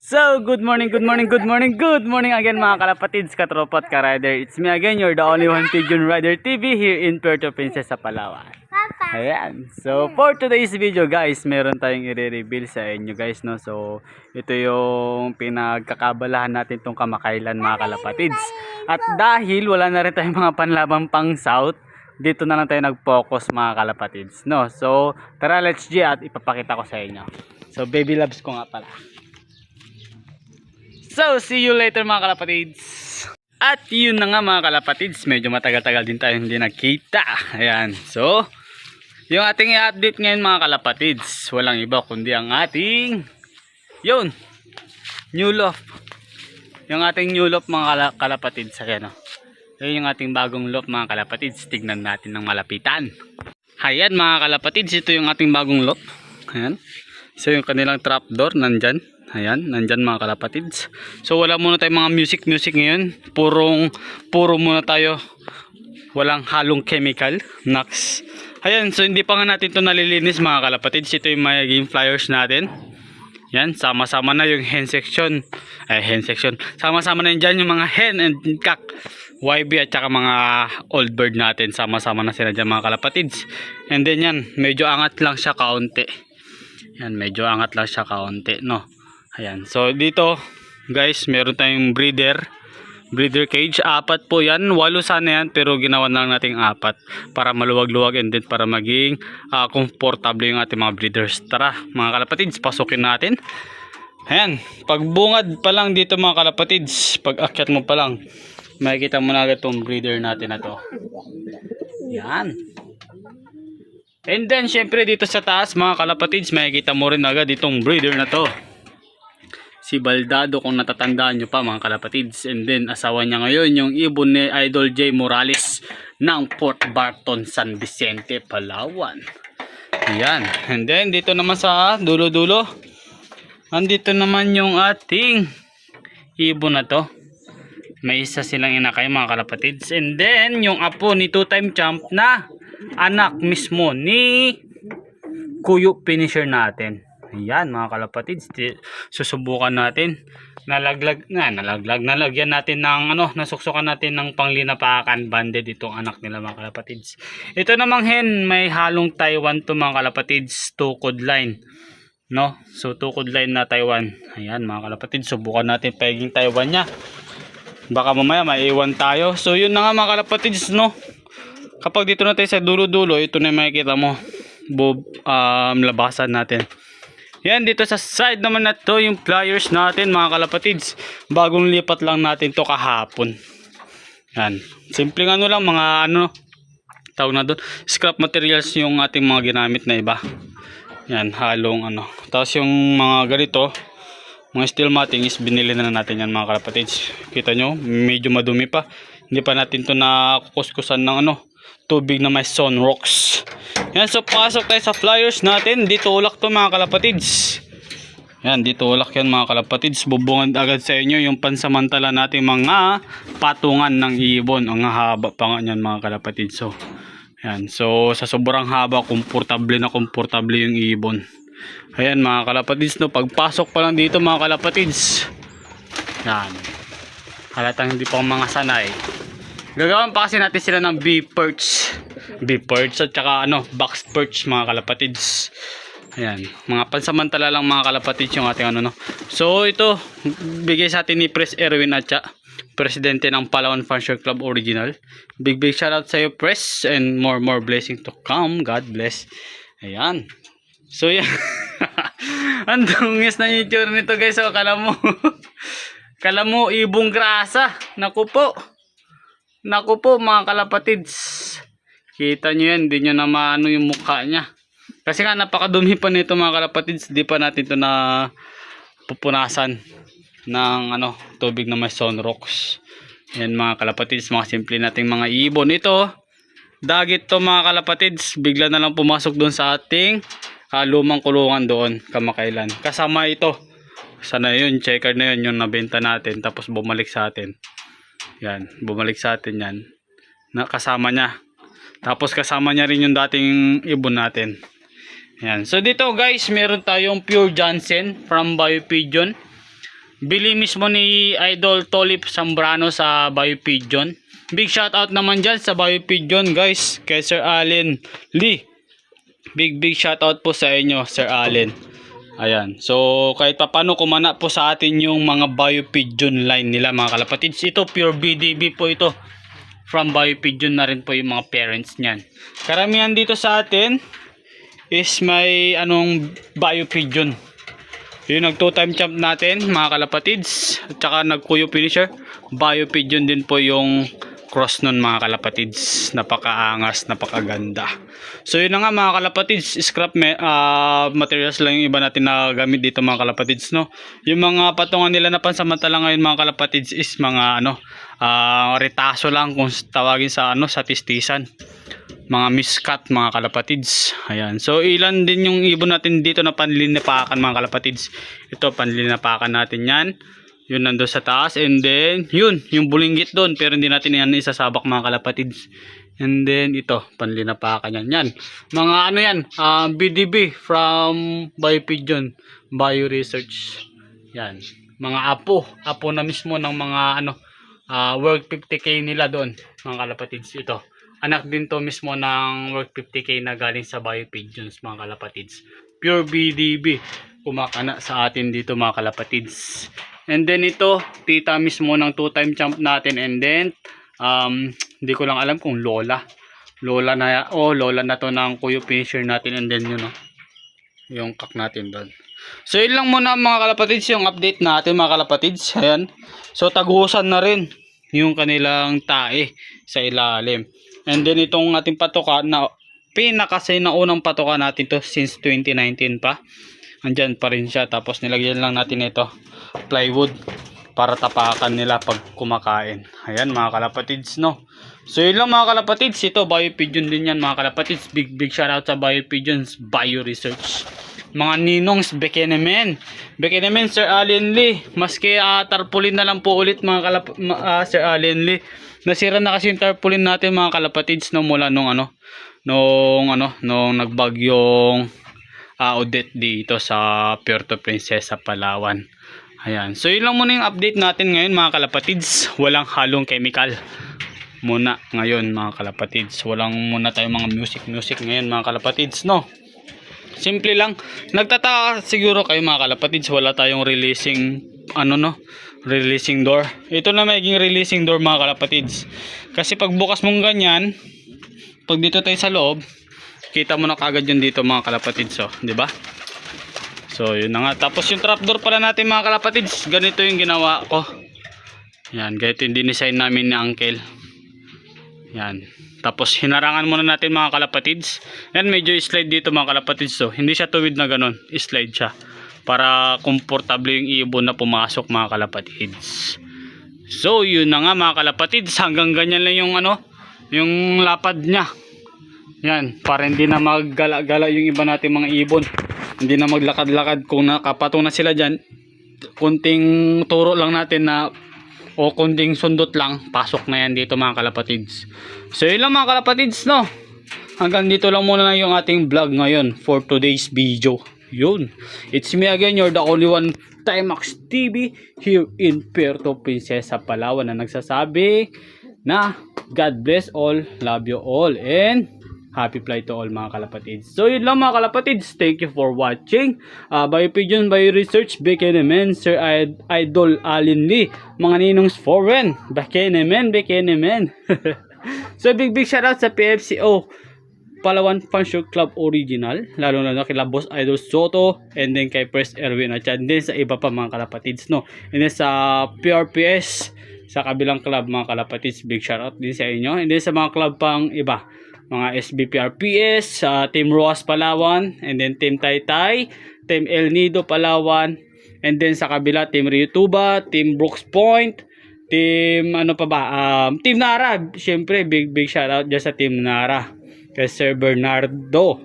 So, good morning, good morning, good morning, good morning again mga kalapatids, katropa at ka-rider. It's me again, you're the only one Pigeon Rider TV here in Puerto Princesa, Palawan. Ayan. So, for today's video guys, meron tayong i-reveal sa inyo guys, no? So, ito yung pinagkakabalahan natin tong kamakailan mga kalapatids. At dahil wala na rin tayong mga panlaban pang south, dito na lang tayo nag-focus mga kalapatids, no? So, tara let's G at ipapakita ko sa inyo. So, baby loves ko nga pala. So, see you later mga kalapatids. At yun na nga mga kalapatids, medyo matagal-tagal din tayo hindi nakita. Ayan, so yung ating i-update ngayon mga kalapatids, walang iba kundi ang ating yun, new loft. Yung ating new loft mga kalapatids. Ayan o, yun yung ating bagong loft mga kalapatids. Tignan natin ng malapitan. Ayan mga kalapatids, ito yung ating bagong loft. Ayan, so yung kanilang trapdoor nandyan. Ayan, nandyan mga kalapatids. So wala muna tayong mga music ngayon. Puro muna tayo. Walang halong chemical. Nax. Ayan, so hindi pa nga natin ito nalilinis mga kalapatids. Ito yung magiging flyers natin. Yan, sama-sama na yung hen section. Sama-sama na yun dyan yung mga hen and cock. YB at saka mga old bird natin. Sama-sama na sila dyan mga kalapatids. And then yan, medyo angat lang siya kaunti. Yan, medyo angat lang siya kaunti, no? Ayan, so dito guys, meron tayong breeder cage, 4 po yan, 8 sana yan, pero ginawa na lang natin 4 para maluwag-luwag and then para maging comfortable yung ating mga breeders. Tara mga kalapatids, pasukin natin. Ayan, pagbungad pa lang dito mga kalapatids, pag akyat mo pa lang, makikita mo na agad itong breeder natin na to. Ayan. And then syempre dito sa taas mga kalapatids, makikita mo rin agad itong breeder na to, si Baldado, kung natatandaan nyo pa mga kalapatids. And then asawa niya ngayon yung ibon ni Idol J Morales ng Port Barton, San Vicente, Palawan. Ayan. And then dito naman sa dulo-dulo, andito naman yung ating ibon na to. May isa silang inakay mga kalapatids. And then yung apo ni 2-time champ na anak mismo ni Kuyo finisher natin. Ayan mga kalapatids, susubukan natin. Nalagyan natin ng nasuksukan natin ng panglinapakan banded itong anak nila mga kalapatids. Ito namang hen, may halong Taiwan to mga kalapatids, tukod line, no? So tukod line na Taiwan. Ayan mga kalapatids, subukan natin pagiging Taiwan nya. Baka mamaya maiwan tayo. So yun na nga mga kalapatids, no? Kapag dito na tayo sa dulo-dulo, ito na makikita mo, labasan natin. Yan, dito sa side naman na to yung flyers natin mga kalapatids. Bagong lipat lang natin to kahapon. Yan, simpleng lang, mga tawag na doon, scrap materials yung ating mga ginamit na iba. Yan, halong tapos yung mga ganito, mga steel matting is binili na natin yan mga kalapatids. Kita nyo, medyo madumi pa. Hindi pa natin to nakukuskusan ng tubig na may sunrocks. Yan, so pasok tayo sa flyers natin. Dito ulak to mga kalapatids. Yan, dito ulak yan mga kalapatids. Bubungad agad sa inyo yung pansamantala natin mga patungan ng ibon. Ang haba pa nga yan mga kalapatids. So yan, so sa sobrang haba, komportable yung ibon. Ayan mga kalapatids, no, pagpasok pa lang dito mga kalapatids, yan, halatang hindi pa mga sanay. Gagawin pa kasi natin sila ng bee perch at saka box perch mga kalapatids. Ayan, mga pansamantala lang mga kalapatids yung ating So ito, bigay sa atin ni Pres Erwin Atcha, presidente ng Palawan Fansure Club Original. Big shout out sa iyo Pres, and more blessing to come. God bless. Ayan, so yan. Ang dungis na yung itsura nito guys. So kala mo ibong grasa. Naku po mga kalapatids, kita nyo yan, hindi nyo na maano yung mukha nya kasi nga napakadumi pa nito mga kalapatids. Di pa natin ito na pupunasan ng tubig na may sunrocks. Yan mga kalapatids, mga simple nating mga ibon. Ito dagit to mga kalapatids, bigla na lang pumasok doon sa ating lumang kulungan doon kamakailan. Kasama ito, sana yun, checker na yun yung nabenta natin, tapos bumalik sa atin. Yan, bumalik sa atin yan. Kasama niya. Tapos kasama niya rin yung dating ibon natin. Yan. So dito guys, meron tayong pure Jansen from Bio Pigeon. Bili mismo ni Idol Tolip Zambrano sa Bayo Pigeon. Big shout out naman dyan sa Bayo Pigeon guys, kay Sir Allen Lee. Big shout out po sa inyo Sir Allen. Ayan, so kahit papano kumana po sa atin yung mga Bayo Pigeon line nila mga kalapatids. Ito pure BDB po ito. From Bayo Pigeon na rin po yung mga parents niyan. Karamihan dito sa atin is may Bayo Pigeon. Yung nag 2-time champ natin mga kalapatids, at saka nag kuyo finisher, Bayo Pigeon din po yung cross nun mga kalapatids. Napakaangas, napakaganda. So yun na nga mga kalapatids, scrap materials lang yung iba natin na gamit dito mga kalapatids, no. Yung mga patungan nila na pansamantala ngayon mga kalapatids is mga retaso lang kung tawagin sa sa tistisan. Mga miskat mga kalapatids. Ayan. So ilan din yung ibon natin dito na panlinapakan mga kalapatids. Ito panlinapakan natin yan. Yun nando sa taas. And then yun yung bulinggit doon. Pero hindi natin yan isasabak mga kalapatids. And then ito panlinapakan yan. Yan. Mga yan. BDB from Bayo Pigeon. Bayo Research. Yan. Mga apo. Apo na mismo ng mga worth 50k nila doon mga kalapatids. Ito. Anak din to mismo ng worth 50k na galing sa Bayo Pigeons mga kalapatids. Pure BDB. Kumakana sa atin dito mga kalapatids. And then ito, tita mismo ng 2-time champ natin. And then, hindi ko lang alam kung lola. Lola na to ng kuyo finisher natin. And then yun yung kak natin doon. So yun lang muna mga kalapatids yung update natin mga kalapatids. Ayan. So tagusan na rin yung kanilang tae sa ilalim. And then itong ating patoka na pinakaunang patoka natin to since 2019 pa. Andyan pa rin siya. Tapos nilagyan lang natin ito plywood para tapakan nila pag kumakain. Ayan mga kalapatids, no. So yun lang mga kalapatids. Ito Bayo Pigeon din yan mga kalapatids. Big shout out sa Bayo Pigeons, Bayo Research. Mga ninongs, Bekenemen Sir Allen Lee. Maski tarpaulin na lang po ulit mga Sir Allen Lee. Nasira na kasi yung tarpaulin natin mga kalapatids mula nung nagbagyong Odette dito sa Puerto Princesa, Palawan. Ayan. So yun lang muna yung update natin ngayon mga kalapatids. Walang halong chemical muna ngayon mga kalapatids. Walang muna tayong mga music ngayon mga kalapatids, no. Simple lang. Nagtataka siguro kayo mga kalapatids, wala tayong releasing releasing door. Ito na magiging releasing door mga kalapatids. Kasi pag bukas mong ganyan, pag dito tayo sa loob, kita mo na kagad yun dito mga kalapatids, di ba? So yun na nga. Tapos yung trapdoor pala natin mga kalapatids, ganito yung ginawa ko. Yan, ganito yung dinesign namin ni Uncle. Yan. Tapos hinarangan muna natin mga kalapatids. Yan, medyo slide dito mga kalapatids. So hindi siya tuwid na ganun, slide siya para komportable yung ibon na pumasok mga kalapatids. So yun na nga mga kalapatids, hanggang ganyan lang yung yung lapad niya. Yan, para hindi na maggala-gala yung iba nating mga ibon. Hindi na maglakad-lakad. Kung nakapatong na sila dyan, kunting turo lang natin o kunting sundot lang, pasok na yan dito mga kalapatids. So yun lang mga kalapatids, no. Hanggang dito lang muna yung ating vlog ngayon for today's video. Yun, it's me again, you're the only one, Timax TV here in Puerto Princesa, Palawan, na nagsasabi na God bless all, love you all, and happy flight to all mga kalapatids. So yun lang mga kalapatids, thank you for watching. Bayo Pigeon, Bayo Research, Bekenemen, Sir Idol Allen Lee, mga ninongs foreign, Bekenemen. So big shout out sa PFCO Palawan Fanshow Club Original, lalo na kila Boss Idol Soto, and then kay First Erwin, at then sa iba pa mga kalapatids, no. And then sa PRPS sa kabilang club mga kalapatids, big shout out din sa inyo. And then sa mga club pang iba, mga SBPRPS, Team Roas Palawan, and then Team Taytay, Team El Nido Palawan, and then sa kabila Team Ryutuba, Team Brooks Point, Team Team Nara. Syempre big shout out dyan sa Team Nara kay Sir Bernardo.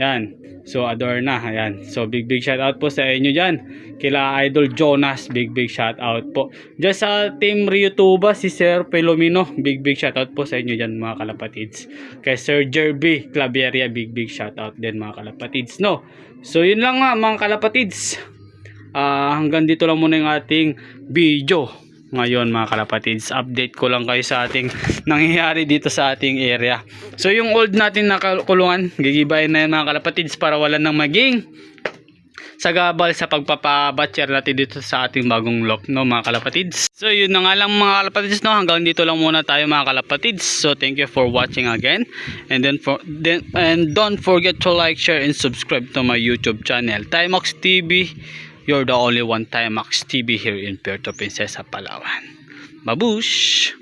Yan. So Adorna. Ayan. So big shout out po sa inyo dyan. Kila Idol Jonas. Big shout out po. Dyan sa Team Ryutuba, si Sir Pelomino. Big shout out po sa inyo dyan mga kalapatids. Kay Sir Jerby Claveria. Big shout out din mga kalapatids. No. So yun lang mga kalapatids. hanggang dito lang muna yung ating video ngayon mga kalapatids. Update ko lang kayo sa ating nangyayari dito sa ating area. So yung old natin na kulungan, gigibayin na yan mga kalapatids para wala nang maging sagabal sa pagpapabatcher natin dito sa ating bagong lock, no mga kalapatids. So yun na nga lang mga kalapatids, no, hanggang dito lang muna tayo mga kalapatids. So thank you for watching again, and don't forget to like, share and subscribe to my YouTube channel, Timax TV. You're the only one Timax TV here in Puerto Princesa, Palawan. Babush!